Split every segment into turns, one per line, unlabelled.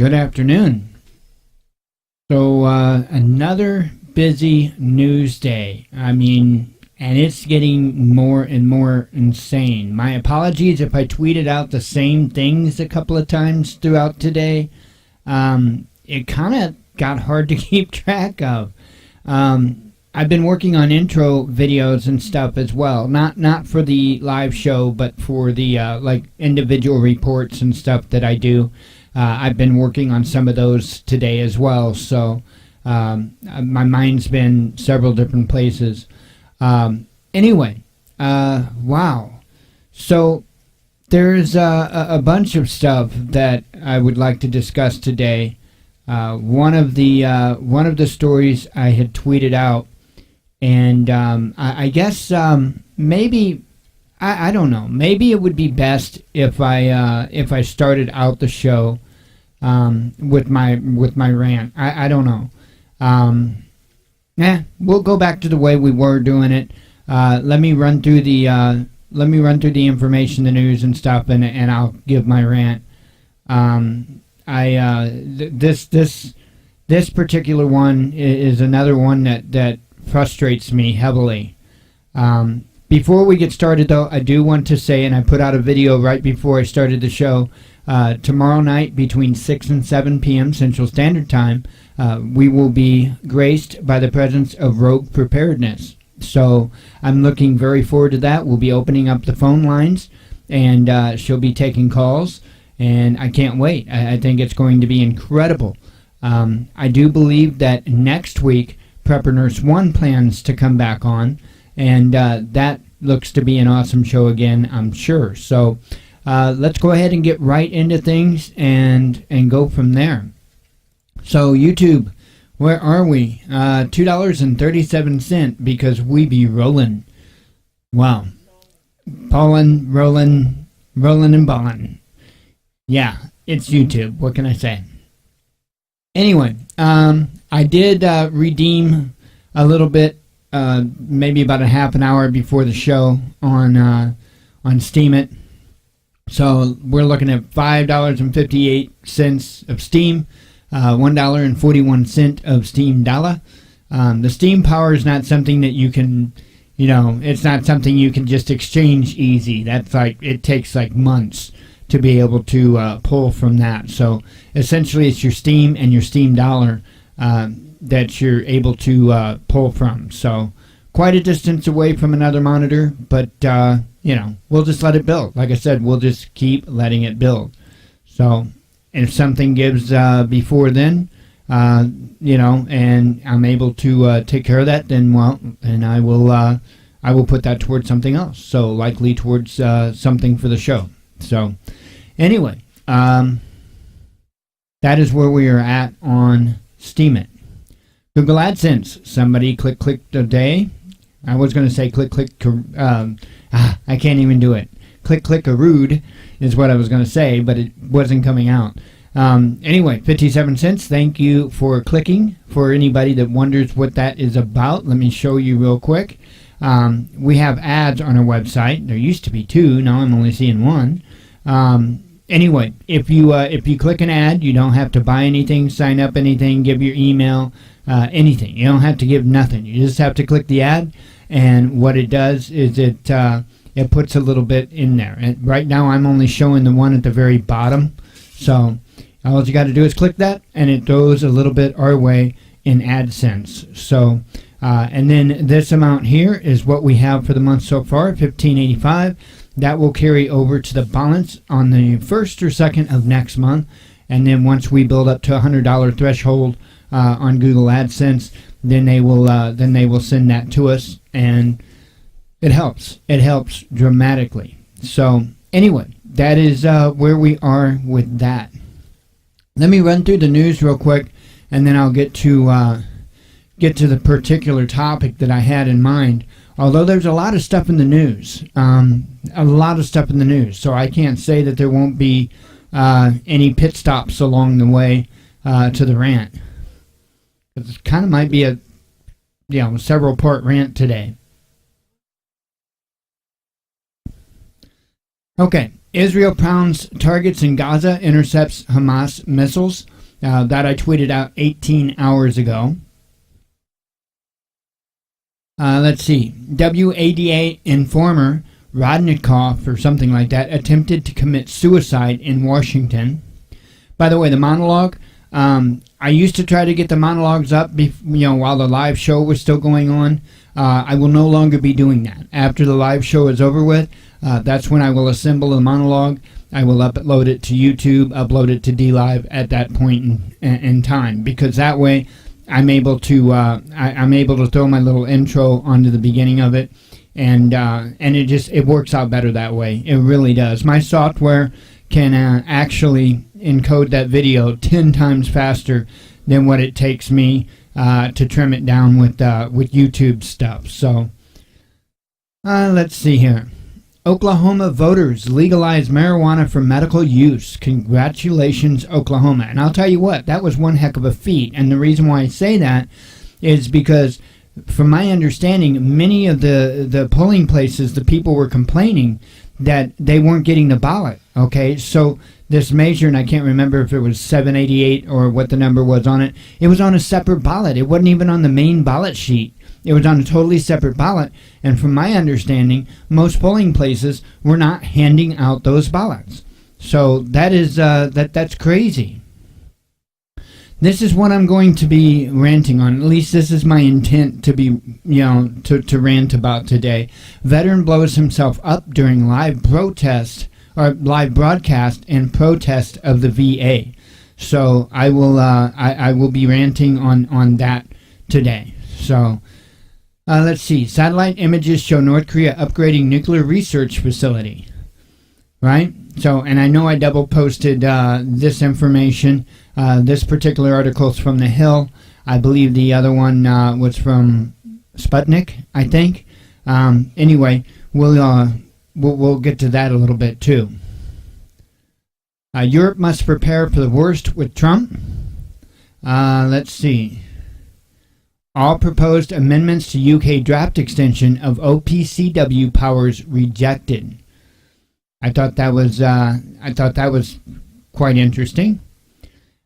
Good afternoon. So another busy news day. I mean, and it's getting more and more insane. My apologies if I tweeted out the same things a couple of times throughout today. It kind of got hard to keep track of. I've been working on intro videos and stuff as well. Not for the live show, but for the like individual reports and stuff that I do. I've been working on some of those today as well. So my mind's been several different places. Anyway, wow. So there's a bunch of stuff that I would like to discuss today. One of the stories I had tweeted out, and I guess maybe I don't know. Maybe it would be best if I started out the show with my rant. I don't know. We'll go back to the way we were doing it. Let me run through the information, the news and stuff, and I'll give my rant. This particular one is another one that frustrates me heavily. Before we get started, though, I do want to say, and I put out a video right before I started the show, tomorrow night between 6 and 7 p.m. Central Standard Time, we will be graced by the presence of Rogue Preparedness. So I'm looking very forward to that. We'll be opening up the phone lines, and she'll be taking calls, and I can't wait. I think it's going to be incredible. I do believe that next week, Prepper Nurse 1 plans to come back on, and that looks to be an awesome show again, I'm sure. So let's go ahead and get right into things and go from there. So YouTube, where are we? $2.37 because we be rolling. Wow. Ballin', rolling and ballin'. Yeah, it's YouTube. What can I say? Anyway, I did redeem a little bit, maybe about a half an hour before the show on Steemit. So we're looking at $5.58 of Steam, $1.41 of Steam Dollar. The Steam power is not something that you can, it's not something you can just exchange easy. That's it takes months to be able to pull from that. So essentially it's your Steam and your Steam Dollar that you're able to pull from. So quite a distance away from another monitor, but we'll just let it build. Like I said, we'll just keep letting it build. So if something gives before then, and I'm able to take care of that, then I will put that towards something else. So likely towards something for the show. So anyway, that is where we are at on Steemit. Google AdSense. Somebody click today. I was going to say click. I can't even do it. Click a rude is what I was going to say, but it wasn't coming out. Anyway, 57 cents. Thank you for clicking. For anybody that wonders what that is about, let me show you real quick. We have ads on our website. There used to be 2. Now I'm only seeing 1. Anyway, if you click an ad, you don't have to buy anything, sign up anything, give your email, anything. You don't have to give nothing. You just have to click the ad, and what it does is it puts a little bit in there. And right now I'm only showing the one at the very bottom. So all you got to do is click that, and it goes a little bit our way in AdSense. So and then this amount here is what we have for the month so far, $15.85. That will carry over to the balance on the 1st or 2nd of next month. And then once we build up to $100 threshold on Google AdSense, then they will send that to us, and it helps. It helps dramatically. So anyway, that is where we are with that. Let me run through the news real quick, and then I'll get to the particular topic that I had in mind. Although there's a lot of stuff in the news, so I can't say that there won't be any pit stops along the way to the rant. It kind of might be a several part rant today. Okay, Israel pounds targets in Gaza, intercepts Hamas missiles. that I tweeted out 18 hours ago. Let's see. WADA informer Rodnikoff, or something like that, attempted to commit suicide in Washington. By the way, the monologue, I used to try to get the monologues up while the live show was still going on. I will no longer be doing that. After the live show is over with, that's when I will assemble the monologue. I will upload it to YouTube, upload it to DLive at that point in time, because that way I'm able to throw my little intro onto the beginning of it, and it works out better that way. It really does. My software can actually encode that video 10 times faster than what it takes me to trim it down with YouTube stuff. So let's see here. Oklahoma voters legalize marijuana for medical use. Congratulations, Oklahoma. And I'll tell you what, that was one heck of a feat. And the reason why I say that is because, from my understanding, many of the polling places, the people were complaining that they weren't getting the ballot. Okay, so this measure, and I can't remember if it was 788 or what the number was on it, it was on a separate ballot. It wasn't even on the main ballot sheet. It was on a totally separate ballot, and from my understanding, most polling places were not handing out those ballots. So that is that's crazy. This is what I'm going to be ranting on. At least this is my intent to be, to rant about today. Veteran blows himself up during live broadcast and protest of the VA. So I will be ranting on that today. So. Let's see. Satellite images show North Korea upgrading nuclear research facility. Right? So, and I know I double posted this information. This particular article is from The Hill. I believe the other one was from Sputnik, I think. Anyway, we'll get to that a little bit too. Europe must prepare for the worst with Trump. Let's see. All proposed amendments to UK draft extension of OPCW powers rejected. I thought that was quite interesting.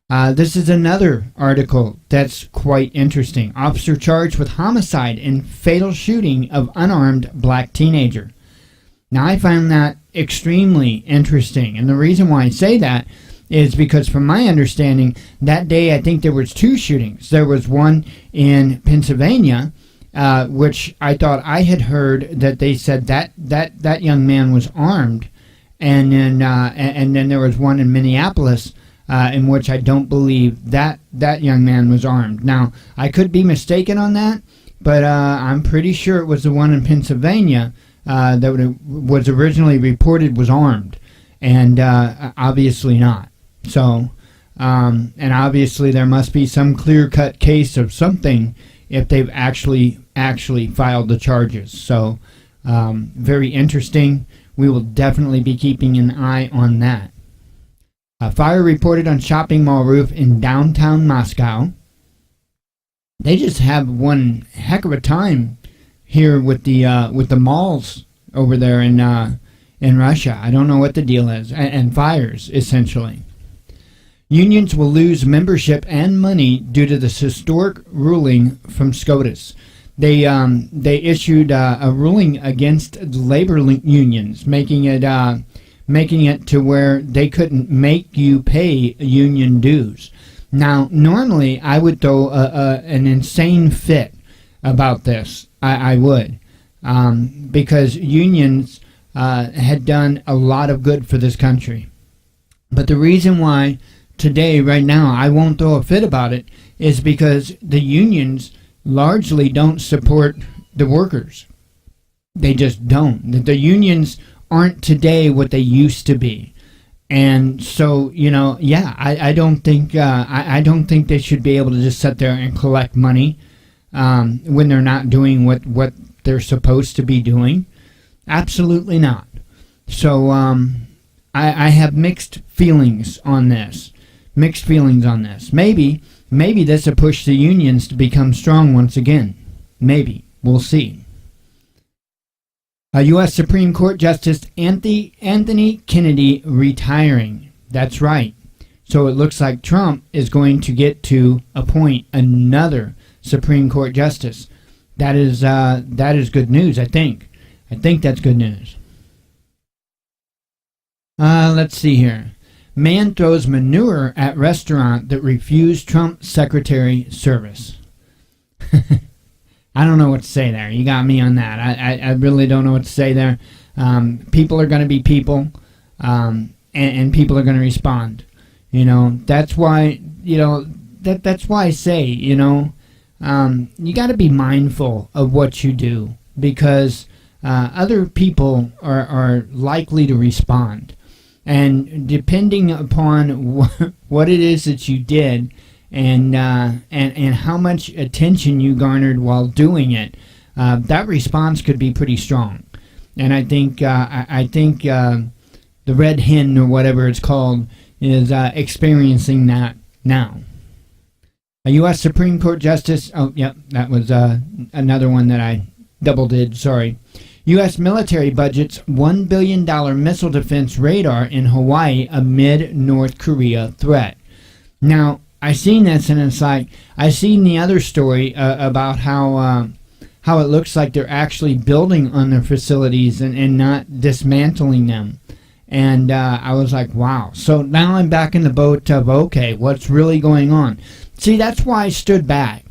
This is another article that's quite interesting. Officer charged with homicide in fatal shooting of unarmed black teenager. Now, I find that extremely interesting, and the reason why I say that is because, from my understanding, that day I think there was two shootings. There was one in Pennsylvania, which I thought I had heard that they said that young man was armed, and then there was one in Minneapolis, in which I don't believe that young man was armed. Now, I could be mistaken on that, but I'm pretty sure it was the one in Pennsylvania that was originally reported was armed, and obviously not. So, and obviously there must be some clear-cut case of something if they've actually filed the charges. So, very interesting. We will definitely be keeping an eye on that. A fire reported on shopping mall roof in downtown Moscow. They just have one heck of a time here with the malls over there in Russia. I don't know what the deal is, and fires essentially. Unions will lose membership and money due to this historic ruling from SCOTUS. They issued a ruling against labor unions, making it to where they couldn't make you pay union dues. Now, normally I would throw an insane fit about this. I would, because unions had done a lot of good for this country. But the reason why today, right now, I won't throw a fit about it is because the unions largely don't support the workers. They just don't. The unions aren't today what they used to be. And so, I don't think they should be able to just sit there and collect money when they're not doing what they're supposed to be doing. Absolutely not. So I have mixed feelings on this. Maybe this will push the unions to become strong once again. Maybe. We'll see. U.S. Supreme Court Justice Anthony Kennedy retiring. That's right. So it looks like Trump is going to get to appoint another Supreme Court justice. That is good news, I think. I think that's good news. Let's see here. Man throws manure at restaurant that refused Trump secretary service. I don't know what to say there. You got me on that. I really don't know what to say there. People are going to be people, and people are going to respond. You know, that's why, that's why I say, you got to be mindful of what you do, because other people are likely to respond. And depending upon what it is that you did, and how much attention you garnered while doing it, that response could be pretty strong. And I think the red hen, or whatever it's called, is experiencing that now. A U.S. Supreme Court Justice, that was another one that I double did, sorry. U.S. military budgets $1 billion missile defense radar in Hawaii amid North Korea threat. Now, I seen this, and it's like, I seen the other story about how it looks like they're actually building on their facilities and not dismantling them. And I was like, wow. So now I'm back in the boat of, okay, what's really going on? See, that's why I stood back.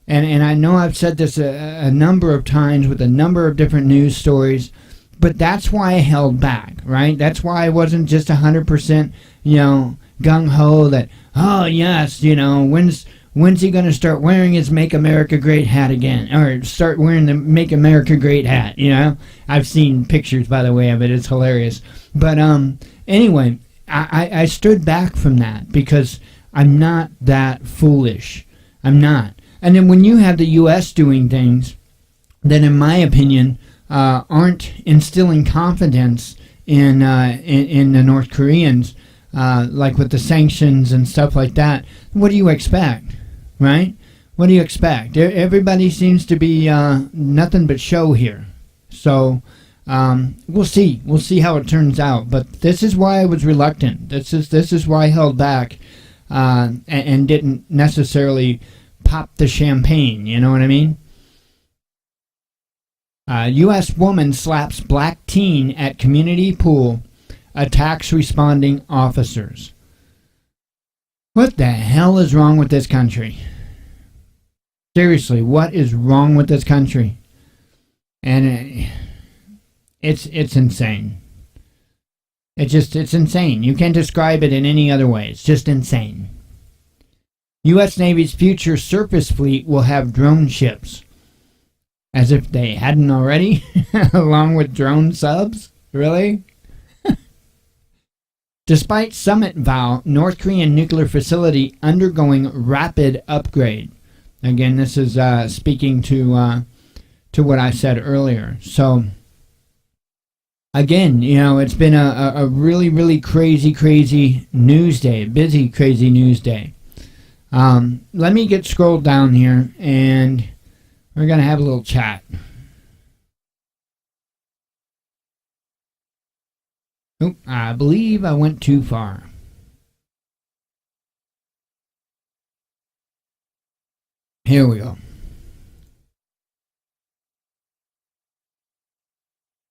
And I know I've said this a number of times with a number of different news stories, but that's why I held back, right? That's why I wasn't just 100%, gung-ho that, oh, yes, when's he going to start wearing his Make America Great hat again? Or start wearing the Make America Great hat, I've seen pictures, by the way, of it. It's hilarious. But anyway, I stood back from that because I'm not that foolish. I'm not. And then when you have the U.S. doing things that, in my opinion, aren't instilling confidence in the North Koreans, like with the sanctions and stuff like that, what do you expect, right? What do you expect? Everybody seems to be nothing but show here. So we'll see. We'll see how it turns out. But this is why I was reluctant. This is why I held back and didn't necessarily pop the champagne, you know what I mean? U.S. woman slaps black teen at community pool, attacks responding officers. What the hell is wrong with this country? Seriously, what is wrong with this country? And it's insane. It's insane. You can't describe it in any other way. It's just insane. U.S. Navy's future surface fleet will have drone ships. As if they hadn't already, along with drone subs? Really? Despite summit vow, North Korean nuclear facility undergoing rapid upgrade. Again, this is speaking to what I said earlier. So, again, it's been a really, really crazy news day. Busy, crazy news day. Let me get scrolled down here, and we're going to have a little chat. Oh, I believe I went too far. Here we go.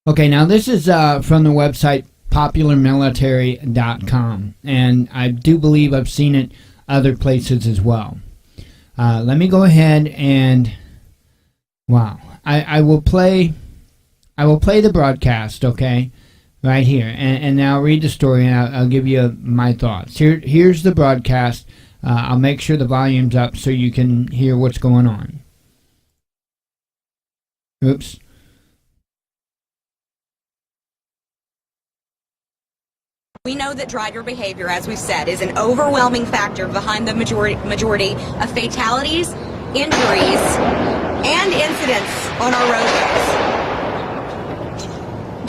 Okay, now this is from the website popularmilitary.com, and I do believe I've seen it other places as well. Let me go ahead and I will play the broadcast, okay, right here, and now I'll read the story, and I'll give you my thoughts. Here's the broadcast. I'll make sure the volume's up so you can hear what's going on. Oops.
We know that driver behavior, as we've said, is an overwhelming factor behind the majority of fatalities, injuries, and incidents on our roadways.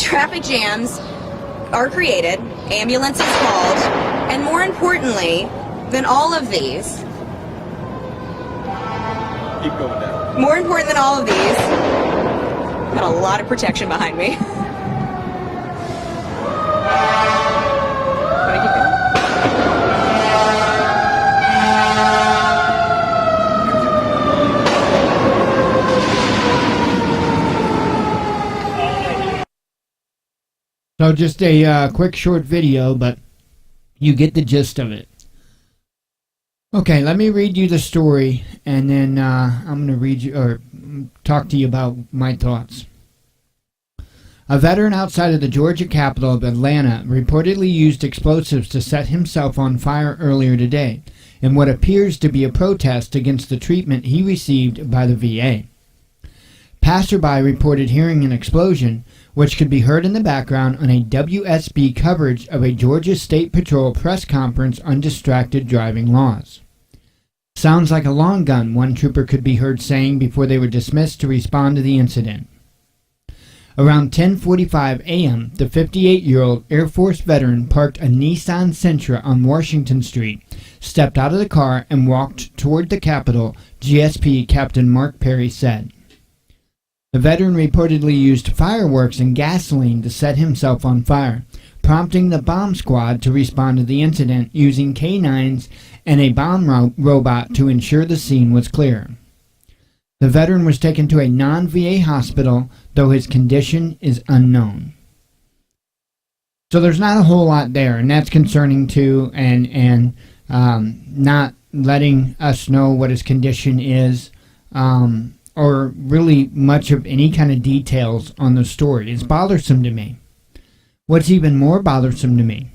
Traffic jams are created, ambulances called, and more importantly than all of these,
keep going down.
More important than all of these, got a lot of protection behind me.
So just a quick short video, but you get the gist of it. Okay, let me read you the story, and then I'm going to read you or talk to you about my thoughts. A veteran outside of the Georgia capital of Atlanta reportedly used explosives to set himself on fire earlier today in what appears to be a protest against the treatment he received by the VA. Passerby reported hearing an explosion, which could be heard in the background on a WSB coverage of a Georgia State Patrol press conference on distracted driving laws. Sounds like a long gun, one trooper could be heard saying before they were dismissed to respond to the incident. Around 10:45 a.m., the 58-year-old Air Force veteran parked a Nissan Sentra on Washington Street, stepped out of the car, and walked toward the Capitol, GSP Captain Mark Perry said. The veteran reportedly used fireworks and gasoline to set himself on fire, prompting the bomb squad to respond to the incident using K-9s and a bomb robot to ensure the scene was clear. The veteran was taken to a non-VA hospital, though his condition is unknown. So there's not a whole lot there, and that's concerning too, and not letting us know what his condition is, or really much of any kind of details on the story. It's bothersome to me. What's even more bothersome to me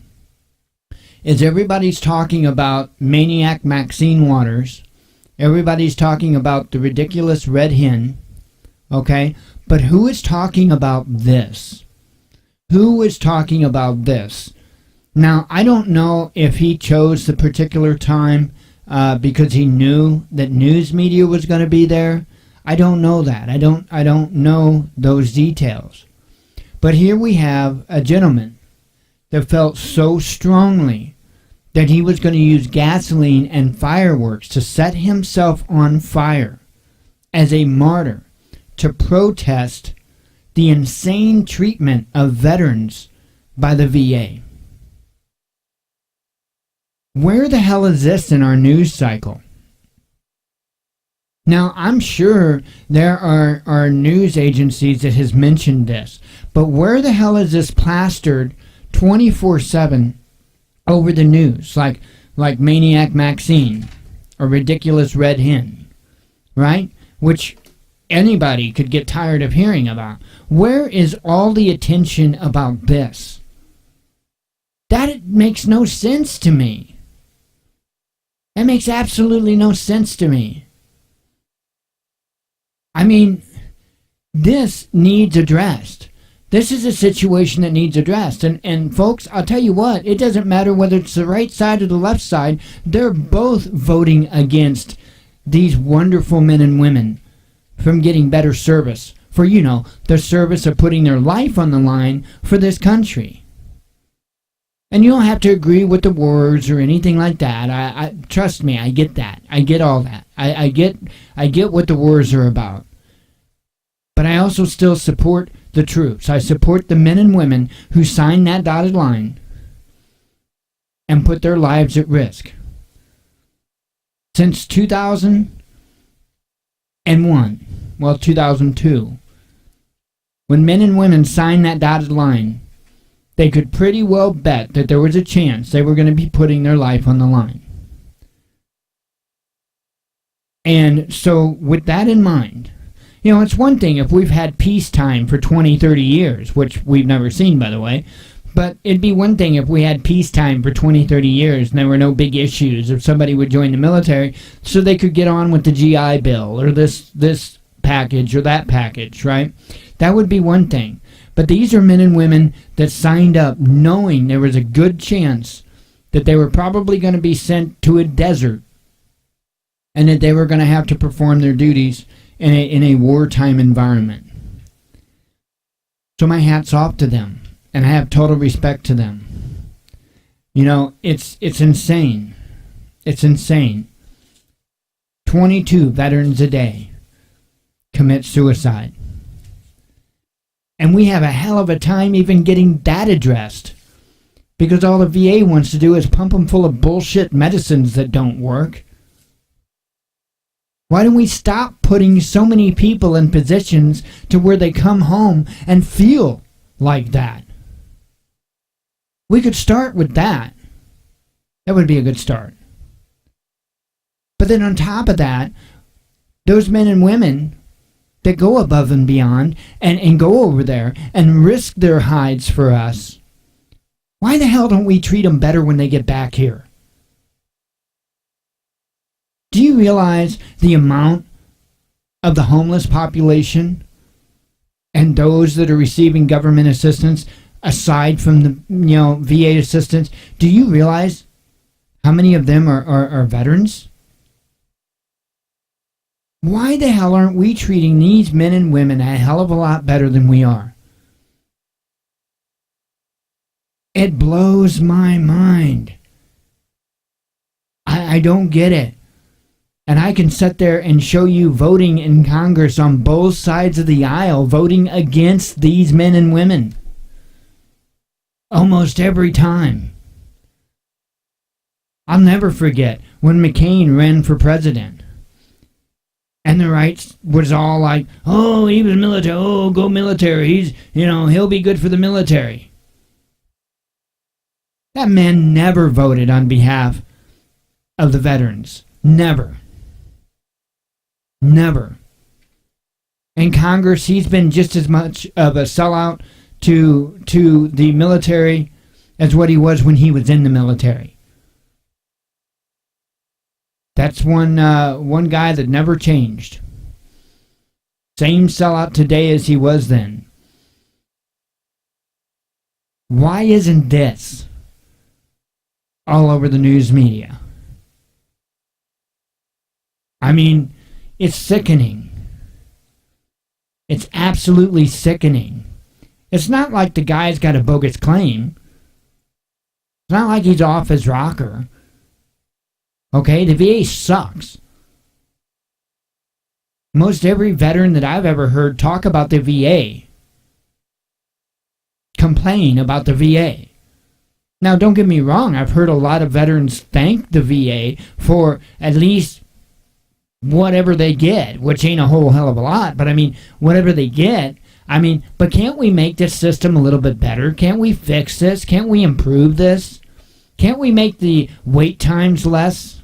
is everybody's talking about Maniac Maxine Waters. Everybody's talking about the ridiculous red hen. Okay? But who is talking about this? Who is talking about this? Now, I don't know if he chose the particular time because he knew that news media was going to be there. I don't know that. I don't know those details. But here we have a gentleman that felt so strongly that he was going to use gasoline and fireworks to set himself on fire as a martyr to protest the insane treatment of veterans by the VA. Where the hell is this in our news cycle? Now, I'm sure there are news agencies that has mentioned this, but where the hell is this plastered 24/7 over the news, like Maniac Maxine or Ridiculous Red Hen, right? Which anybody could get tired of hearing about. Where is all the attention about this? That makes no sense to me. That makes absolutely no sense to me. I mean, this needs addressed. This is a situation that needs addressed. And folks, I'll tell you what, it doesn't matter whether it's the right side or the left side. They're both voting against these wonderful men and women from getting better service for, the service of putting their life on the line for this country. And you don't have to agree with the words or anything like that. I trust me, I get that. I get all that. I get what the words are about. But I also still support the troops. I support the men and women who signed that dotted line and put their lives at risk. Since 2002, when men and women signed that dotted line, they could pretty well bet that there was a chance they were going to be putting their life on the line. And so with that in mind, it's one thing if we've had peacetime for 20, 30 years, which we've never seen, by the way, but it'd be one thing if we had peacetime for 20, 30 years and there were no big issues if somebody would join the military so they could get on with the GI Bill or this package or that package, right? That would be one thing. But these are men and women that signed up knowing there was a good chance that they were probably going to be sent to a desert and that they were going to have to perform their duties in a wartime environment. So my hat's off to them, and I have total respect to them. It's insane. It's insane. 22 veterans a day commit suicide. And we have a hell of a time even getting that addressed, because all the VA wants to do is pump them full of bullshit medicines that don't work. Why don't we stop putting so many people in positions to where they come home and feel like that? We could start with that. That would be a good start. But then on top of that, those men and women that go above and beyond and go over there and risk their hides for us, why the hell don't we treat them better when they get back here? Do you realize the amount of the homeless population and those that are receiving government assistance aside from the VA assistance? Do you realize how many of them are veterans? Why the hell aren't we treating these men and women a hell of a lot better than we are? It blows my mind. I don't get it. And I can sit there and show you voting in Congress on both sides of the aisle, voting against these men and women. Almost every time. I'll never forget when McCain ran for president. And the right was all like, oh, he was military. Oh, go military. He'll be good for the military. That man never voted on behalf of the veterans. Never. Never. In Congress, he's been just as much of a sellout to the military as what he was when he was in the military. That's one guy that never changed. Same sellout today as he was then. Why isn't this all over the news media? I mean, it's sickening. It's absolutely sickening. It's not like the guy's got a bogus claim. It's not like he's off his rocker. Okay, the VA sucks. Most every veteran that I've ever heard talk about the VA complain about the VA. Now, don't get me wrong, I've heard a lot of veterans thank the VA for at least whatever they get, which ain't a whole hell of a lot, but I mean, whatever they get, but can't we make this system a little bit better? Can't we fix this? Can't we improve this? Can't we make the wait times less?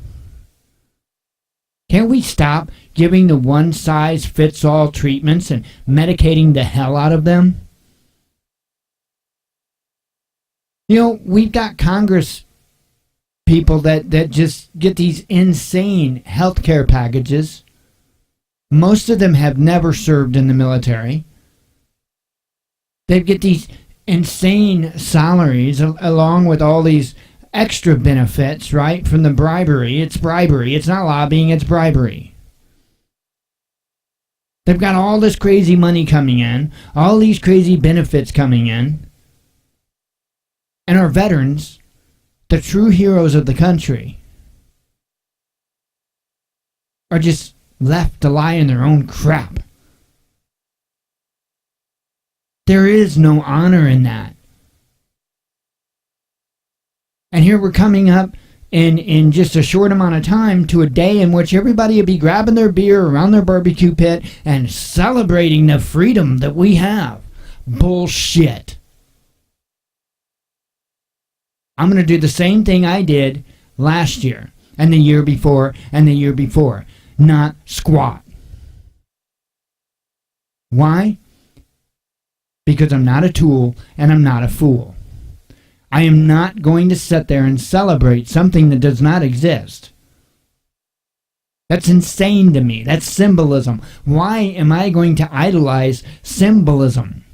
Can't we stop giving the one-size-fits-all treatments and medicating the hell out of them? We've got Congress people that just get these insane health care packages. Most of them have never served in the military. They get these insane salaries along with all these extra benefits, right, from the bribery. It's bribery. It's not lobbying, it's bribery. They've got all this crazy money coming in, all these crazy benefits coming in. And our veterans, the true heroes of the country, are just left to lie in their own crap. There is no honor in that. And here we're coming up in just a short amount of time to a day in which everybody will be grabbing their beer around their barbecue pit and celebrating the freedom that we have. Bullshit. I'm going to do the same thing I did last year and the year before and the year before. Not squat. Why? Because I'm not a tool and I'm not a fool. I am not going to sit there and celebrate something that does not exist. That's insane to me. That's symbolism. Why am I going to idolize symbolism?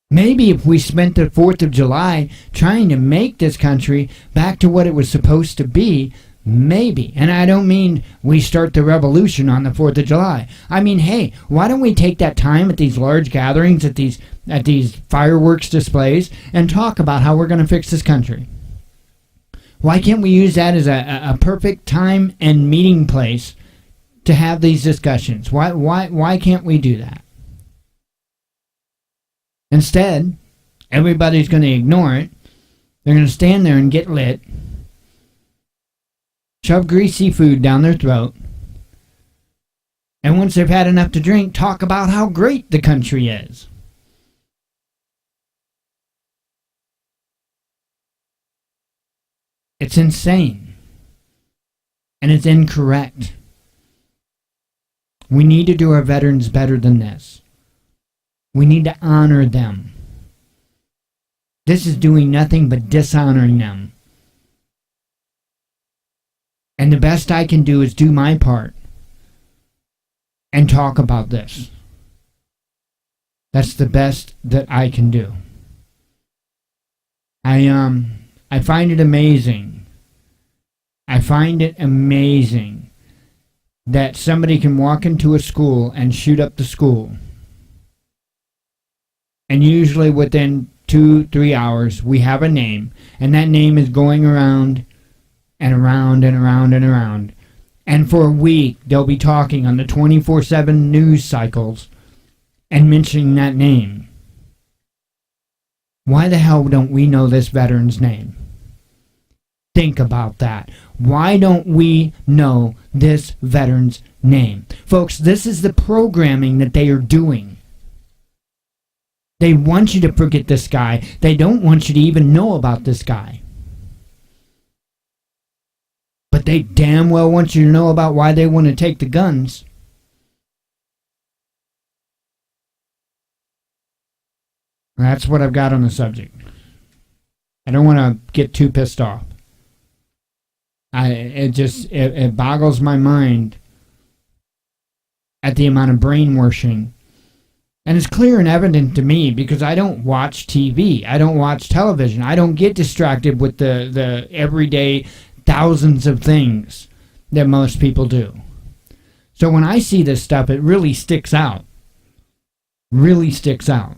Maybe if we spent the 4th of July trying to make this country back to what it was supposed to be, maybe. And I don't mean we start the revolution on the 4th of July. I mean, hey, why don't we take that time at these large gatherings, at these fireworks displays, and talk about how we're going to fix this country? Why can't we use that as a perfect time and meeting place to have these discussions? Why can't we do that? Instead, everybody's going to ignore it. They're going to stand there and get lit, shove greasy food down their throat, And once they've had enough to drink, talk about how great the country is. It's insane. And it's incorrect. We need to do our veterans better than this. We need to honor them. This is doing nothing but dishonoring them. And the best I can do is do my part and talk about this. That's the best that I can do. I find it amazing. I find it amazing that somebody can walk into a school and shoot up the school. And usually within 2-3 hours, we have a name. And that name is going around and around and around and around. And for a week, they'll be talking on the 24/7 news cycles and mentioning that name. Why the hell don't we know this veteran's name? Think about that. Why don't we know this veteran's name? Folks, this is the programming that they are doing. They want you to forget this guy. They don't want you to even know about this guy. But they damn well want you to know about why they want to take the guns. That's what I've got on the subject. I don't want to get too pissed off. It boggles my mind at the amount of brainwashing. And it's clear and evident to me because I don't watch TV. I don't watch television. I don't get distracted with the everyday thousands of things that most people do. So when I see this stuff, it really sticks out. Really sticks out.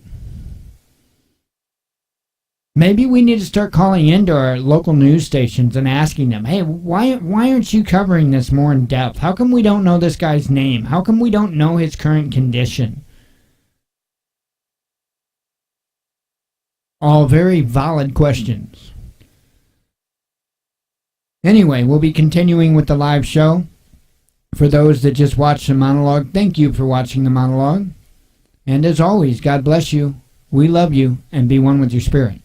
Maybe we need to start calling into our local news stations and asking them, hey, why aren't you covering this more in depth? How come we don't know this guy's name? How come we don't know his current condition? All very valid questions. Anyway, we'll be continuing with the live show. For those that just watched the monologue, thank you for watching the monologue. And as always, God bless you. We love you, and be one with your spirit.